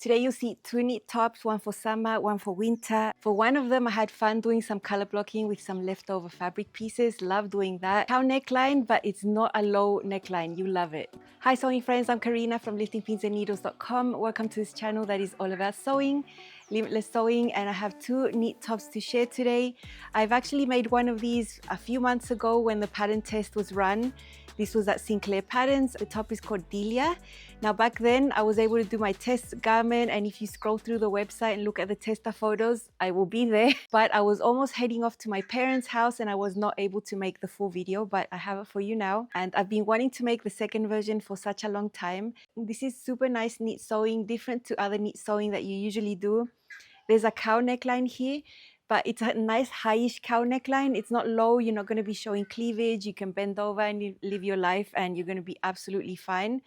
Today you'll see 2 knit tops, one for summer, one for winter. For one of them, I had fun doing some color blocking with some leftover fabric pieces. Love doing that. Cowl neckline, but it's not a low neckline. You love it. Hi sewing friends, I'm Karina from liftingpinsandneedles.com. Welcome to this channel that is all about sewing, limitless sewing, and I have 2 knit tops to share today. I've actually made one of these a few months ago when the pattern test was run. This was at Sinclair Patterns. The top is called Delia. Now back then I was able to do my test garment, and if you scroll through the website and look at the tester photos, I will be there. But I was almost heading off to my parents' house and I was not able to make the full video, but I have it for you now. And I've been wanting to make the second version for such a long time. This is super nice knit sewing, different to other knit sewing that you usually do. There's a cowl neckline here, but it's a nice highish cowl neckline. It's not low. You're not going to be showing cleavage. You can bend over and live your life and you're going to be absolutely fine.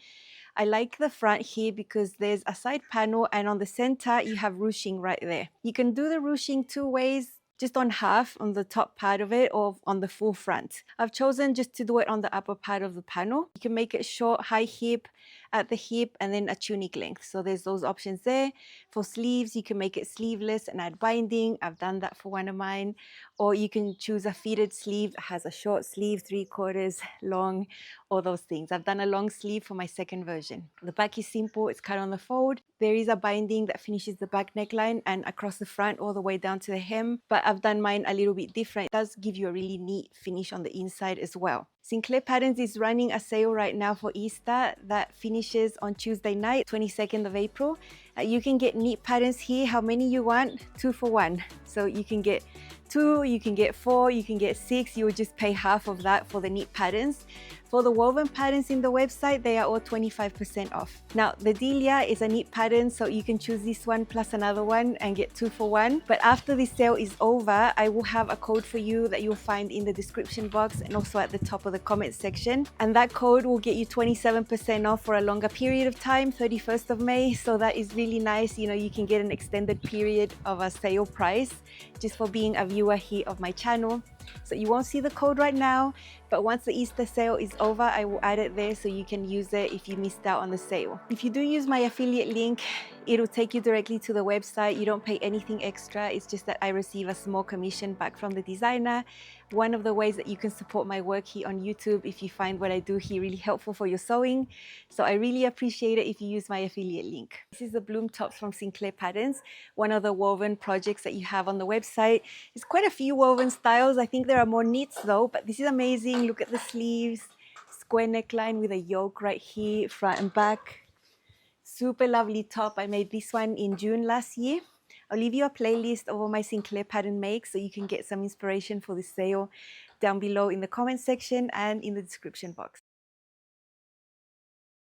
I like the front here because there's a side panel, and on the center you have ruching right there. You can do the ruching 2 ways, just on half on the top part of it or on the full front. I've chosen just to do it on the upper part of the panel. You can make it short, high hip, at the hip, and then a tunic length. So there's those options there. For sleeves, you can make it sleeveless and add binding. I've done that for one of mine. Or you can choose a fitted sleeve that has a short sleeve, 3/4 long, all those things. I've done a long sleeve for my second version. The back is simple, it's cut on the fold. There is a binding that finishes the back neckline and across the front all the way down to the hem, but I've done mine a little bit different. It does give you a really neat finish on the inside as well. Sinclair Patterns is running a sale right now for Easter that finishes on Tuesday night, 22nd of April. You can get knit patterns here, how many you want, 2 for 1. So you can get 2, you can get 4, you can get 6. You will just pay half of that for the knit patterns. For the woven patterns in the website, they are all 25% off. Now, the Delia is a knit pattern, so you can choose this one plus another one and get 2 for 1. But after this sale is over, I will have a code for you that you'll find in the description box and also at the top of the comment section. And that code will get you 27% off for a longer period of time, 31st of May. So that is really nice. You know, you can get an extended period of a sale price just for being a viewer here of my channel. So you won't see the code right now, but once the Easter sale is over, I will add it there so you can use it if you missed out on the sale. If you do use my affiliate link, it'll take you directly to the website. You don't pay anything extra. It's just that I receive a small commission back from the designer. One of the ways that you can support my work here on YouTube if you find what I do here really helpful for your sewing. So I really appreciate it if you use my affiliate link. This is the bloom tops from Sinclair Patterns, one of the woven projects that you have on the website. There's quite a few woven styles. I think there are more knits though, but this is amazing. Look at the sleeves, square neckline with a yoke right here, front and back. Super lovely top. I made this one in June last year. I'll leave you a playlist of all my Sinclair pattern makes so you can get some inspiration for this sale down below in the comment section and in the description box.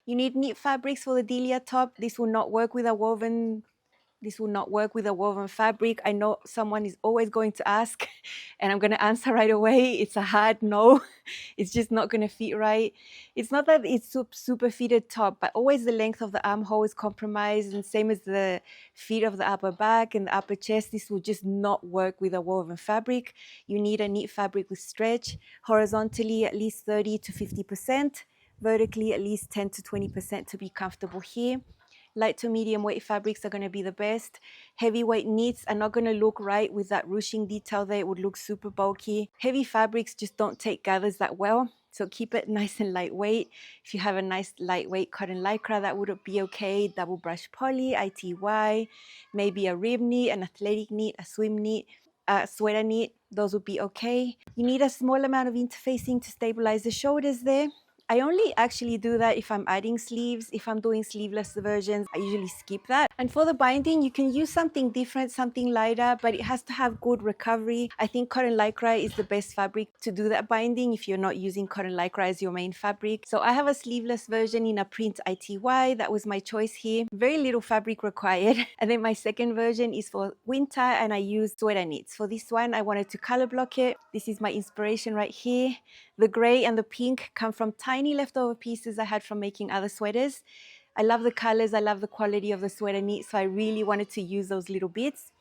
You need knit fabrics for the Delia top. This will not work with a woven fabric. I know someone is always going to ask and I'm going to answer right away. It's a hard no. It's just not going to fit right. It's not that it's super fitted top, but always the length of the armhole is compromised, and same as the fit of the upper back and the upper chest. This will just not work with a woven fabric. You need a knit fabric with stretch, horizontally at least 30 to 50%, vertically at least 10 to 20% to be comfortable here. Light to medium weight fabrics are going to be the best. Heavyweight knits are not going to look right with that ruching detail there. It would look super bulky. Heavy fabrics just don't take gathers that well. So keep it nice and lightweight. If you have a nice lightweight cotton lycra, that would be okay. Double brush poly, ITY, maybe a rib knit, an athletic knit, a swim knit, a sweater knit. Those would be okay. You need a small amount of interfacing to stabilize the shoulders there. I only actually do that if I'm adding sleeves. If I'm doing sleeveless versions, I usually skip that. And for the binding, you can use something different, something lighter, but it has to have good recovery. I think cotton lycra is the best fabric to do that binding if you're not using cotton lycra as your main fabric. So I have a sleeveless version in a print ITY. That was my choice here. Very little fabric required. And then my second version is for winter and I use sweater knits. For this one, I wanted to color block it. This is my inspiration right here. The gray and the pink come from tiny leftover pieces I had from making other sweaters. I love the colors, I love the quality of the sweater knit, so I really wanted to use those little bits.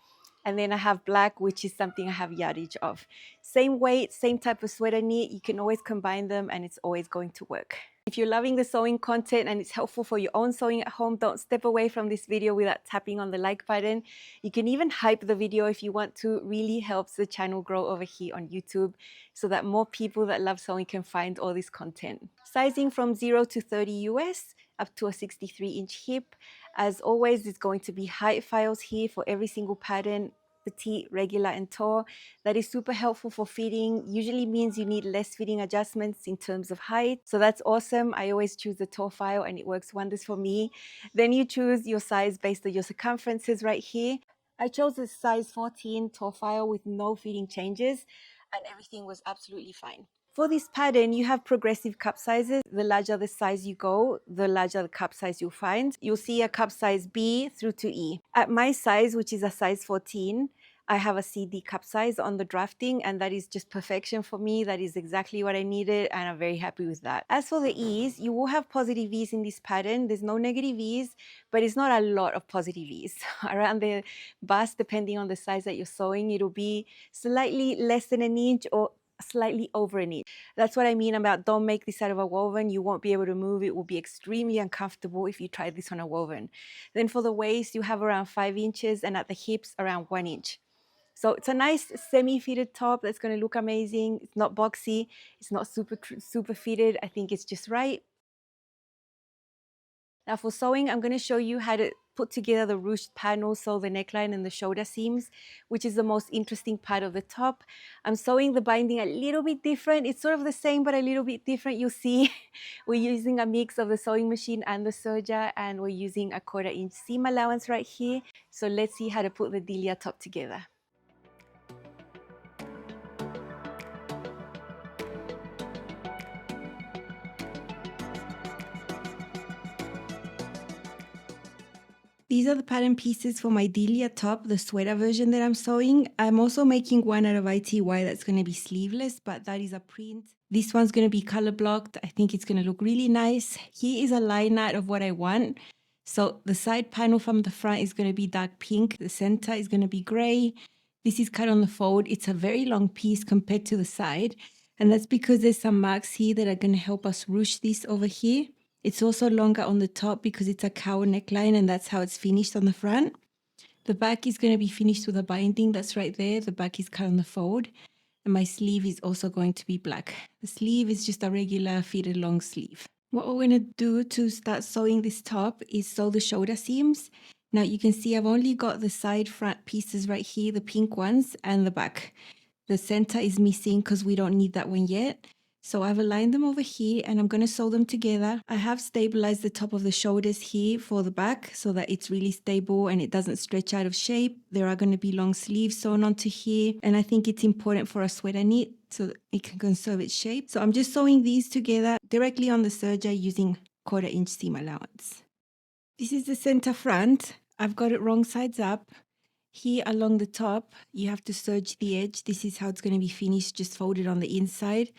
And then I have black, which is something I have yardage of. Same weight, same type of sweater knit. You can always combine them and it's always going to work. If you're loving the sewing content and it's helpful for your own sewing at home, don't step away from this video without tapping on the like button. You can even hype the video if you want to. Really helps the channel grow over here on YouTube so that more people that love sewing can find all this content. Sizing from 0 to 30 US, up to a 63-inch hip. As always, there's going to be height files here for every single pattern, petite, regular, and tall. That is super helpful for fitting. Usually means you need less fitting adjustments in terms of height. So that's awesome. I always choose the tall file and it works wonders for me. Then you choose your size based on your circumferences right here. I chose a size 14 tall file with no fitting changes and everything was absolutely fine. For this pattern, you have progressive cup sizes. The larger the size you go, the larger the cup size you'll find. You'll see a cup size B through to E. At my size, which is a size 14, I have a CD cup size on the drafting, and that is just perfection for me. That is exactly what I needed, and I'm very happy with that. As for the E's, you will have positive E's in this pattern. There's no negative E's, but it's not a lot of positive E's. Around the bust, depending on the size that you're sewing, it'll be slightly less than an inch or slightly over an inch. That's what I mean about don't make this out of a woven. You won't be able to move. It will be extremely uncomfortable if you try this on a woven. Then for the waist, you have around 5 inches, and at the hips, around 1 inch. So it's a nice semi-fitted top that's going to look amazing. It's not boxy. It's not super fitted. I think it's just right. Now for sewing, I'm going to show you how to put together the ruched panel, sew the neckline and the shoulder seams, which is the most interesting part of the top. I'm sewing the binding a little bit different. It's sort of the same, but a little bit different. You'll see we're using a mix of the sewing machine and the serger, and we're using a 1/4 inch seam allowance right here. So let's see how to put the Delia top together. These are the pattern pieces for my Delia top, the sweater version that I'm sewing. I'm also making one out of ITY that's going to be sleeveless, but that is a print. This one's going to be color blocked. I think it's going to look really nice. Here is a line art of what I want. So the side panel from the front is going to be dark pink. The center is going to be gray. This is cut on the fold. It's a very long piece compared to the side. And that's because there's some marks here that are going to help us ruche this over here. It's also longer on the top because it's a cowl neckline, and that's how it's finished on the front. The back is going to be finished with a binding that's right there. The back is cut on the fold. And my sleeve is also going to be black. The sleeve is just a regular fitted long sleeve. What we're going to do to start sewing this top is sew the shoulder seams. Now you can see I've only got the side front pieces right here, the pink ones, and the back. The center is missing because we don't need that one yet. So I've aligned them over here and I'm going to sew them together. I have stabilized the top of the shoulders here for the back so that it's really stable and it doesn't stretch out of shape. There are going to be long sleeves sewn onto here, and I think it's important for a sweater knit so that it can conserve its shape. So I'm just sewing these together directly on the serger using 1/4 inch seam allowance. This is the center front. I've got it wrong sides up. Here along the top, you have to serge the edge. This is how it's going to be finished, just folded on the inside.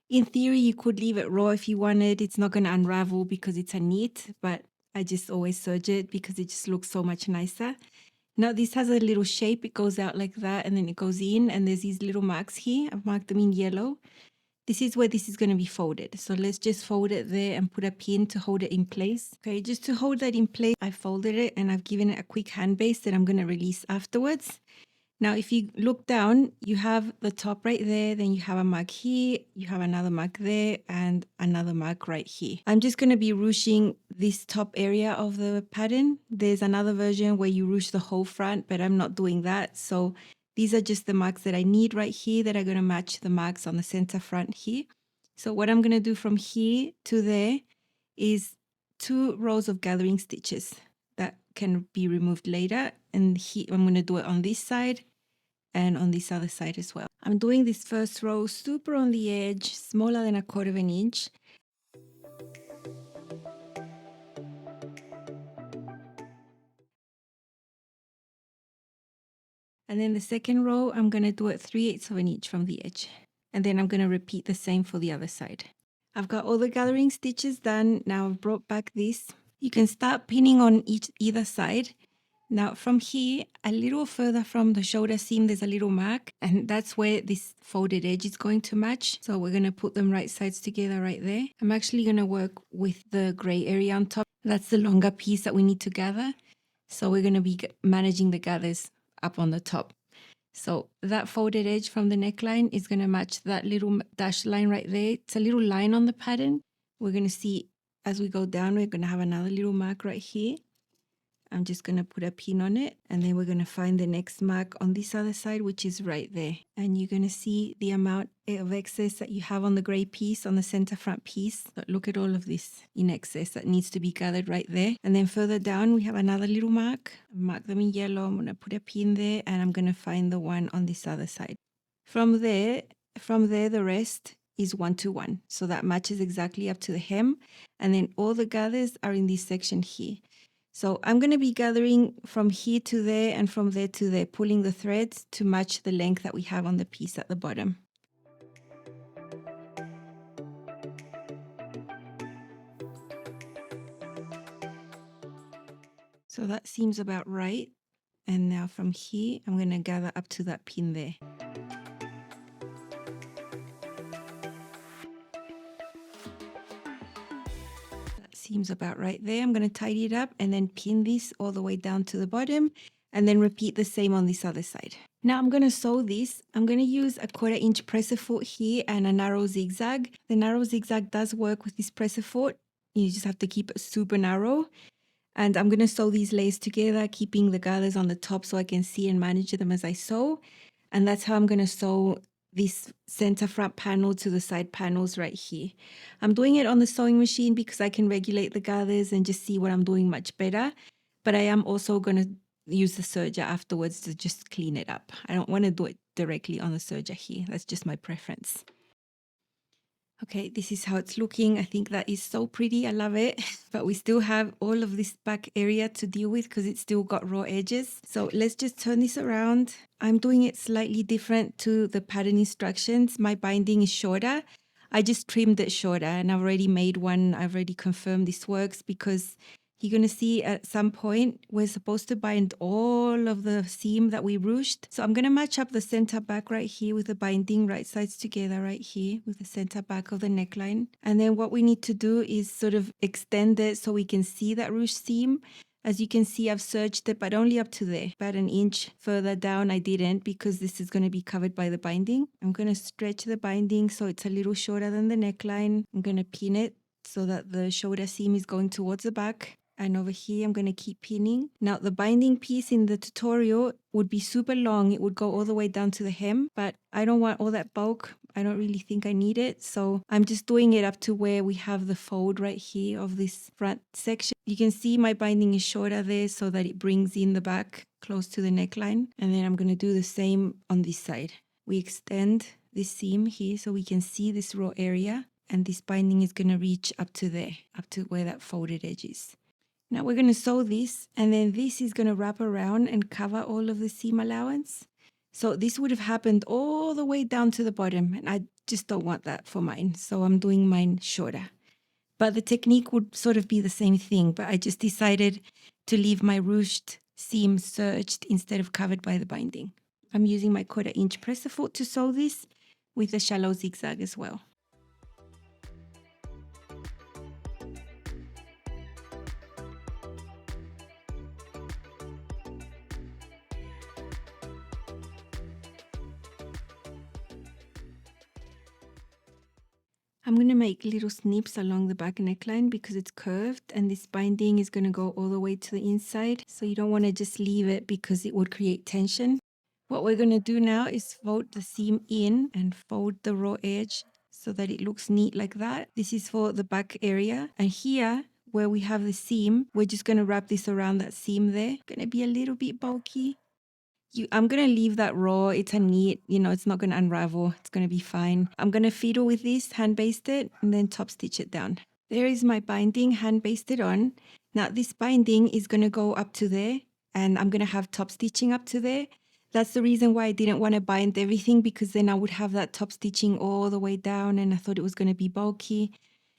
In theory, you could leave it raw if you wanted. It's not going to unravel because it's a knit, but I just always serge it because it just looks so much nicer. Now this has a little shape. It goes out like that and then it goes in, and there's these little marks here. I've marked them in yellow. This is where this is going to be folded. So let's just fold it there and put a pin to hold it in place. Okay, just to hold that in place, I folded it and I've given it a quick hand base that I'm going to release afterwards. Now, if you look down, you have the top right there, then you have a mark here, you have another mark there, and another mark right here. I'm just going to be ruching this top area of the pattern. There's another version where you ruche the whole front, but I'm not doing that. So these are just the marks that I need right here that are going to match the marks on the center front here. So what I'm going to do from here to there is 2 rows of gathering stitches that can be removed later. And here I'm going to do it on this side and on this other side as well. I'm doing this first row super on the edge, smaller than 1/4 inch. And then the second row, I'm going to do it 3/8 inch from the edge. And then I'm going to repeat the same for the other side. I've got all the gathering stitches done. Now I've brought back this. You can start pinning on either side. Now from here, a little further from the shoulder seam, there's a little mark, and that's where this folded edge is going to match. So we're going to put them right sides together right there. I'm actually going to work with the gray area on top. That's the longer piece that we need to gather. So we're going to be managing the gathers up on the top. So that folded edge from the neckline is going to match that little dashed line right there. It's a little line on the pattern. We're going to see as we go down, we're going to have another little mark right here. I'm just going to put a pin on it, and then we're going to find the next mark on this other side, which is right there. And you're going to see the amount of excess that you have on the gray piece, on the center front piece. But look at all of this in excess that needs to be gathered right there. And then further down, we have another little mark. Mark them in yellow. I'm going to put a pin there, and I'm going to find the one on this other side. From there, the rest is 1 to 1. So that matches exactly up to the hem. And then all the gathers are in this section here. So I'm going to be gathering from here to there and from there to there, pulling the threads to match the length that we have on the piece at the bottom. So that seems about right. And now from here, I'm going to gather up to that pin there. Seems about right there. I'm going to tidy it up and then pin this all the way down to the bottom, and then repeat the same on this other side. Now I'm going to sew this. I'm going to use a 1/4 inch presser foot here and a narrow zigzag. The narrow zigzag does work with this presser foot. You just have to keep it super narrow. And I'm going to sew these layers together, keeping the gathers on the top so I can see and manage them as I sew. And that's how I'm going to sew this center front panel to the side panels right here. I'm doing it on the sewing machine because I can regulate the gathers and just see what I'm doing much better. But I am also going to use the serger afterwards to just clean it up. I don't want to do it directly on the serger here. That's just my preference. Okay, this is how it's looking. I think that is so pretty. I love it. But we still have all of this back area to deal with because it's still got raw edges. So let's just turn this around. I'm doing it slightly different to the pattern instructions. My binding is shorter. I just trimmed it shorter, and I've already made one. I've already confirmed this works because you're going to see at some point we're supposed to bind all of the seam that we ruched. So I'm going to match up the center back right here with the binding right sides together right here with the center back of the neckline. And then what we need to do is sort of extend it so we can see that ruched seam. As you can see, I've serged it, but only up to there. About an inch further down, I didn't because this is going to be covered by the binding. I'm going to stretch the binding so it's a little shorter than the neckline. I'm going to pin it so that the shoulder seam is going towards the back. And over here, I'm going to keep pinning. Now, the binding piece in the tutorial would be super long. It would go all the way down to the hem, but I don't want all that bulk. I don't really think I need it. So I'm just doing it up to where we have the fold right here of this front section. You can see my binding is shorter there so that it brings in the back close to the neckline. And then I'm going to do the same on this side. We extend this seam here so we can see this raw area. And this binding is going to reach up to there, up to where that folded edge is. Now we're going to sew this, and then this is going to wrap around and cover all of the seam allowance. So this would have happened all the way down to the bottom, and I just don't want that for mine. So I'm doing mine shorter. But the technique would sort of be the same thing, but I just decided to leave my ruched seam serged instead of covered by the binding. I'm using my 1/4 inch presser foot to sew this with a shallow zigzag as well. I'm going to make little snips along the back neckline because it's curved, and this binding is going to go all the way to the inside. So you don't want to just leave it because it would create tension. What we're going to do now is fold the seam in and fold the raw edge so that it looks neat like that. This is for the back area. And here, where we have the seam, we're just going to wrap this around that seam there. Going to be a little bit bulky. I'm going to leave that raw. It's a neat, it's not going to unravel. It's going to be fine. I'm going to fiddle with this, hand baste it, and then top stitch it down. There is my binding hand basted on. Now this binding is going to go up to there, and I'm going to have top stitching up to there. That's the reason why I didn't want to bind everything, because then I would have that top stitching all the way down, and I thought it was going to be bulky.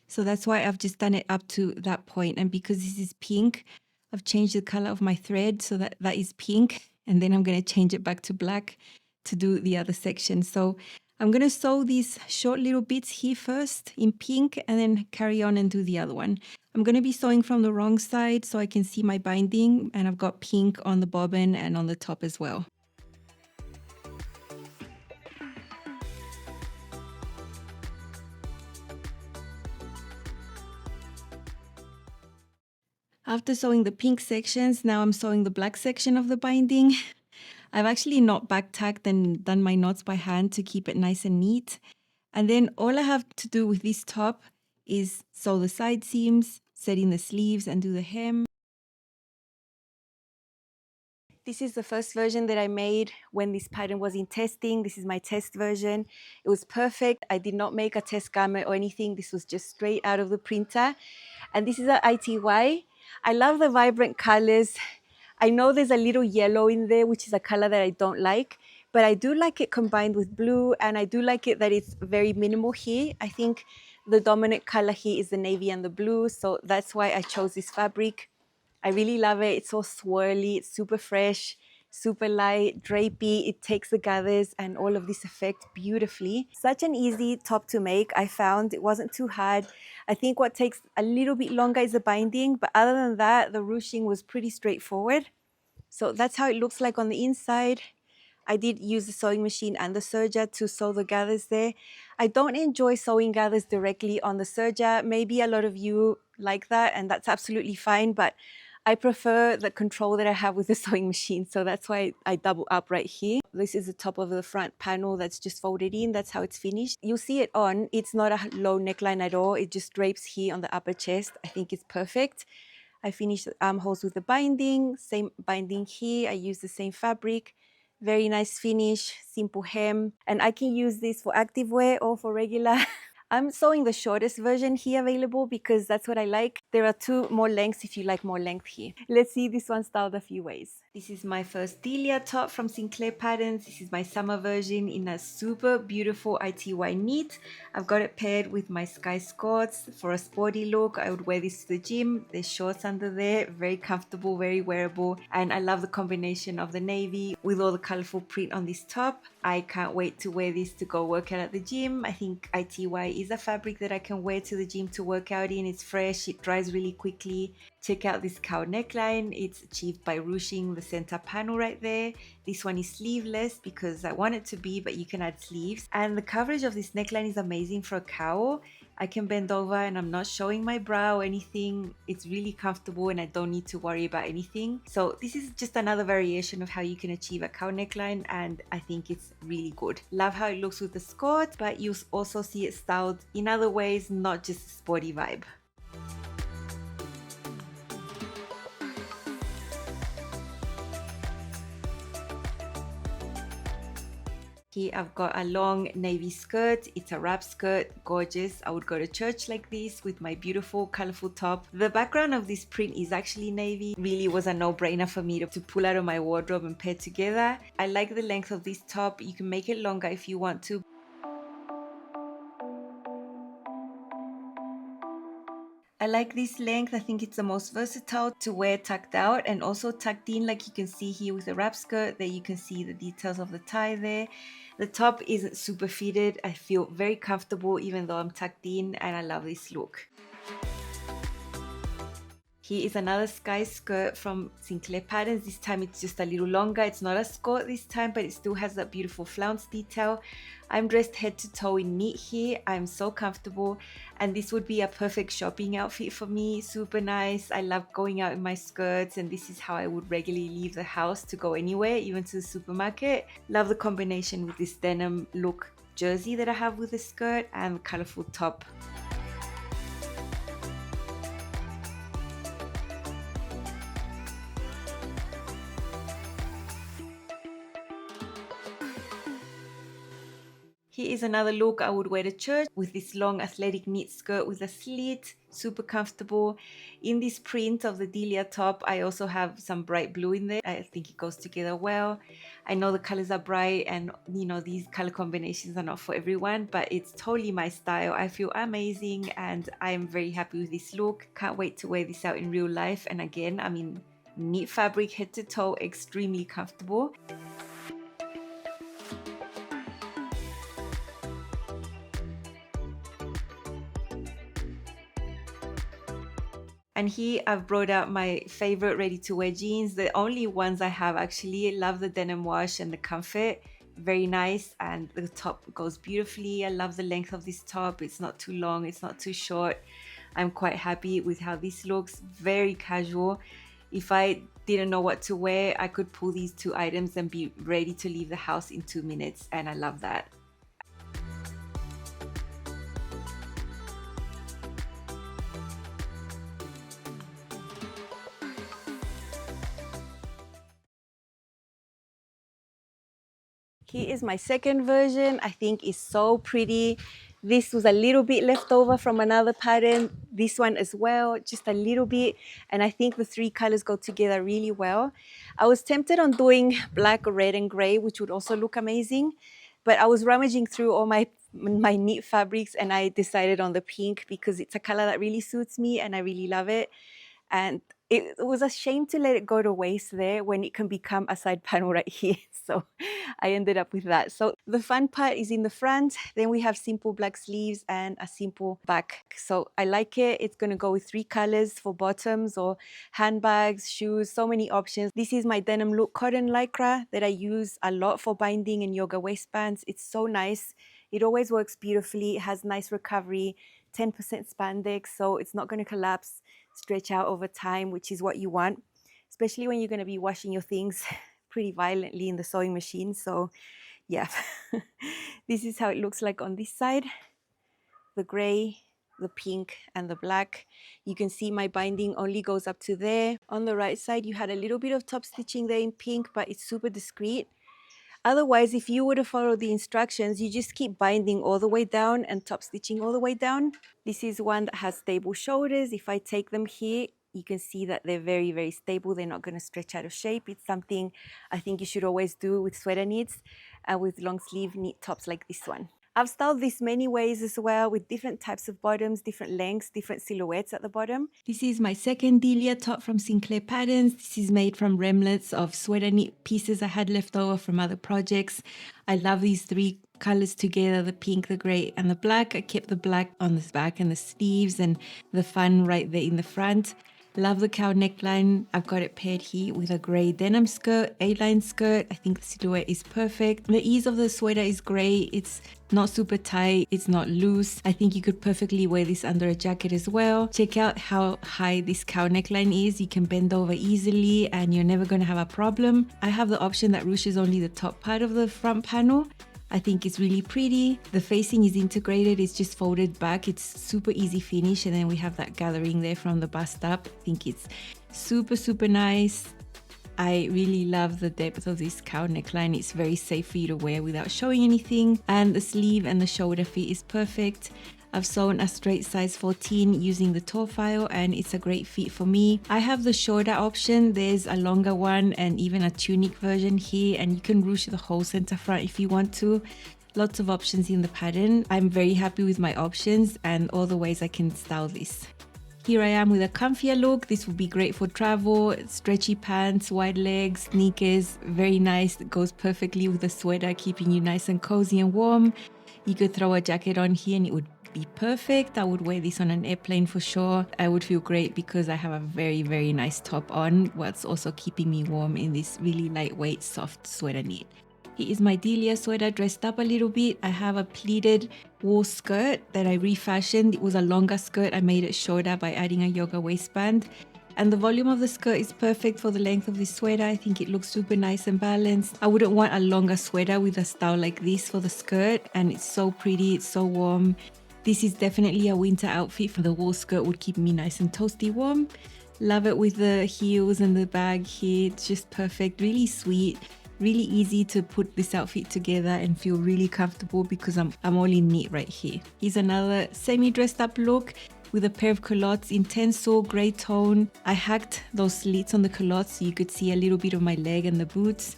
So that's why I've just done it up to that point. And because this is pink, I've changed the color of my thread so that that is pink, and then I'm going to change it back to black to do the other section. So I'm going to sew these short little bits here first in pink and then carry on and do the other one. I'm going to be sewing from the wrong side so I can see my binding, and I've got pink on the bobbin and on the top as well. After sewing the pink sections, now I'm sewing the black section of the binding. I've actually not back tacked and done my knots by hand to keep it nice and neat. And then all I have to do with this top is sew the side seams, set in the sleeves and do the hem. This is the first version that I made when this pattern was in testing. This is my test version. It was perfect. I did not make a test garment or anything. This was just straight out of the printer. And this is an ITY. I love the vibrant colors. I know there's a little yellow in there, which is a color that I don't like, but I do like it combined with blue, and I do like it that it's very minimal here. I think the dominant color here is the navy and the blue, so that's why I chose this fabric. I really love it. It's so swirly, it's super fresh, super light, drapey. It takes the gathers and all of this effect beautifully. Such an easy top to make. I found it wasn't too hard. I think what takes a little bit longer is the binding, but other than that, the ruching was pretty straightforward. So that's how it looks like on the inside. I did use the sewing machine and the serger to sew the gathers there. I don't enjoy sewing gathers directly on the serger. Maybe a lot of you like that, and that's absolutely fine, but I prefer the control that I have with the sewing machine, so that's why I double up right here. This is the top of the front panel that's just folded in. That's how it's finished. You'll see it on. It's not a low neckline at all. It just drapes here on the upper chest. I think it's perfect. I finished the armholes with the binding, same binding here. I use the same fabric. Very nice finish, simple hem. And I can use this for activewear or for regular. I'm sewing the shortest version here available because that's what I like. There are two more lengths if you like more length here. Let's see this one styled a few ways. This is my first Delia top from Sinclair Patterns. This is my summer version in a super beautiful ITY knit. I've got it paired with my sky skirts for a sporty look. I would wear this to the gym. There's shorts under there, very comfortable, very wearable. And I love the combination of the navy with all the colorful print on this top. I can't wait to wear this to go work out at the gym. I think ITY is a fabric that I can wear to the gym to work out in. It's fresh, it dries really quickly. Check out this cowl neckline. It's achieved by ruching the center panel right there. This one is sleeveless because I want it to be, but you can add sleeves. And the coverage of this neckline is amazing for a cowl. I can bend over and I'm not showing my brow or anything. It's really comfortable and I don't need to worry about anything. So this is just another variation of how you can achieve a cowl neckline, and I think it's really good. Love how it looks with the skirt, but you also see it styled in other ways, not just a sporty vibe. Here I've got a long navy skirt. It's a wrap skirt, gorgeous. I would go to church like this with my beautiful colorful top. The background of this print is actually navy. Really was a no-brainer for me to pull out of my wardrobe and pair together. I like the length of this top. You can make it longer if you want to. I like this length. I think it's the most versatile to wear tucked out and also tucked in, like you can see here with the wrap skirt. There you can see the details of the tie there. The top isn't super fitted. I feel very comfortable even though I'm tucked in, and I love this look. Here is another sky skirt from Sinclair Patterns. This time it's just a little longer. It's not a skirt this time, but it still has that beautiful flounce detail. I'm dressed head to toe in knit here. I'm so comfortable, and this would be a perfect shopping outfit for me. Super nice. I love going out in my skirts, and this is how I would regularly leave the house to go anywhere, even to the supermarket. Love the combination with this denim look jersey that I have with the skirt and the colorful top. Here is another look I would wear to church with this long athletic knit skirt with a slit, super comfortable. In this print of the Delia top, I also have some bright blue in there. I think it goes together well. I know the colors are bright and you know these color combinations are not for everyone, but it's totally my style. I feel amazing and I'm very happy with this look. Can't wait to wear this out in real life. And again, I mean, knit fabric head to toe, extremely comfortable. And here I've brought out my favorite ready-to-wear jeans, the only ones I have actually. Love the denim wash and the comfort, very nice, and the top goes beautifully. I love the length of this top. It's not too long, it's not too short. I'm quite happy with how this looks, very casual. If I didn't know what to wear, I could pull these two items and be ready to leave the house in 2 minutes, and I love that. Here is my second version. I think it's so pretty. This was a little bit left over from another pattern. This one as well, just a little bit. And I think the three colors go together really well. I was tempted on doing black, red, and gray, which would also look amazing. But I was rummaging through all my knit fabrics and I decided on the pink because it's a color that really suits me and I really love it. And it was a shame to let it go to waste there when it can become a side panel right here. So I ended up with that. So the fun part is in the front. Then we have simple black sleeves and a simple back. So I like it. It's going to go with 3 colors for bottoms or handbags, shoes, so many options. This is my denim look cotton lycra that I use a lot for binding and yoga waistbands. It's so nice. It always works beautifully. It has nice recovery, 10% spandex, so it's not going to collapse, stretch out over time, which is what you want, especially when you're going to be washing your things pretty violently in the sewing machine. So yeah, this is how it looks like on this side. The gray, the pink, and the black. You can see my binding only goes up to there. On the right side, you had a little bit of top stitching there in pink, but it's super discreet. Otherwise, if you were to follow the instructions, you just keep binding all the way down and top stitching all the way down. This is one that has stable shoulders. If I take them here, you can see that they're very, very stable. They're not going to stretch out of shape. It's something I think you should always do with sweater knits and with long sleeve knit tops like this one. I've styled this many ways as well with different types of bottoms, different lengths, different silhouettes at the bottom. This is my second Delia top from Sinclair Patterns. This is made from remnants of sweater knit pieces I had left over from other projects. I love these 3 colors together, the pink, the gray, and the black. I kept the black on the back and the sleeves and the fun right there in the front. Love the cowl neckline. I've got it paired here with a grey denim skirt, A-line skirt. I think the silhouette is perfect. The ease of the sweater is great. It's not super tight. It's not loose. I think you could perfectly wear this under a jacket as well. Check out how high this cowl neckline is. You can bend over easily and you're never going to have a problem. I have the option that ruches only the top part of the front panel. I think it's really pretty. The facing is integrated, it's just folded back. It's super easy finish, and then we have that gathering there from the bust up. I think it's super, super nice. I really love the depth of this cowl neckline. It's very safe for you to wear without showing anything. And the sleeve and the shoulder fit is perfect. I've sewn a straight size 14 using the toe file and it's a great fit for me. I have the shorter option. There's a longer one and even a tunic version here, and you can ruche the whole center front if you want to. Lots of options in the pattern. I'm very happy with my options and all the ways I can style this. Here I am with a comfier look. This would be great for travel, stretchy pants, wide legs, sneakers, very nice. It goes perfectly with the sweater, keeping you nice and cozy and warm. You could throw a jacket on here and it would be perfect. I would wear this on an airplane for sure. I would feel great because I have a very, very nice top on, whilst also keeping me warm in this really lightweight, soft sweater knit. Here is my Delia sweater dressed up a little bit. I have a pleated wool skirt that I refashioned. It was a longer skirt. I made it shorter by adding a yoga waistband. And the volume of the skirt is perfect for the length of this sweater. I think it looks super nice and balanced. I wouldn't want a longer sweater with a style like this for the skirt. And it's so pretty, it's so warm. This is definitely a winter outfit. For the wool skirt would keep me nice and toasty warm. Love it with the heels and the bag here. It's just perfect, really sweet. Really easy to put this outfit together and feel really comfortable because I'm all in knit right here. Here's another semi-dressed up look with a pair of culottes in tencel grey tone. I hacked those slits on the culottes so you could see a little bit of my leg and the boots.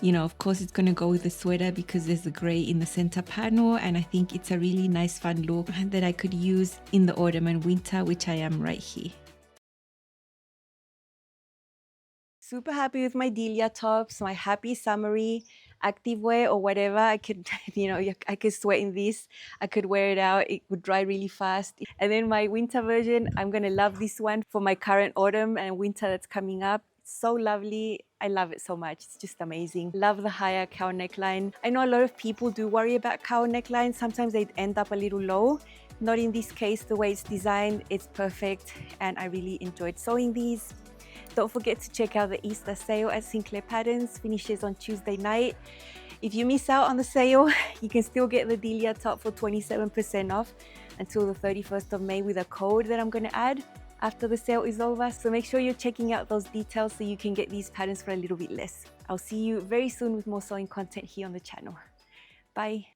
You know, of course it's going to go with the sweater because there's the grey in the center panel, and I think it's a really nice fun look that I could use in the autumn and winter, which I am right here. Super happy with my Delia tops, my happy summery activewear or whatever. I could, I could sweat in this. I could wear it out. It would dry really fast. And then my winter version, I'm going to love this one for my current autumn and winter that's coming up. It's so lovely. I love it so much. It's just amazing. Love the higher cowl neckline. I know a lot of people do worry about cowl necklines. Sometimes they end up a little low. Not in this case. The way it's designed, it's perfect. And I really enjoyed sewing these. Don't forget to check out the Easter sale at Sinclair Patterns. Finishes on Tuesday night. If you miss out on the sale, you can still get the Delia top for 27% off until the 31st of May with a code that I'm going to add after the sale is over. So make sure you're checking out those details so you can get these patterns for a little bit less. I'll see you very soon with more sewing content here on the channel. Bye.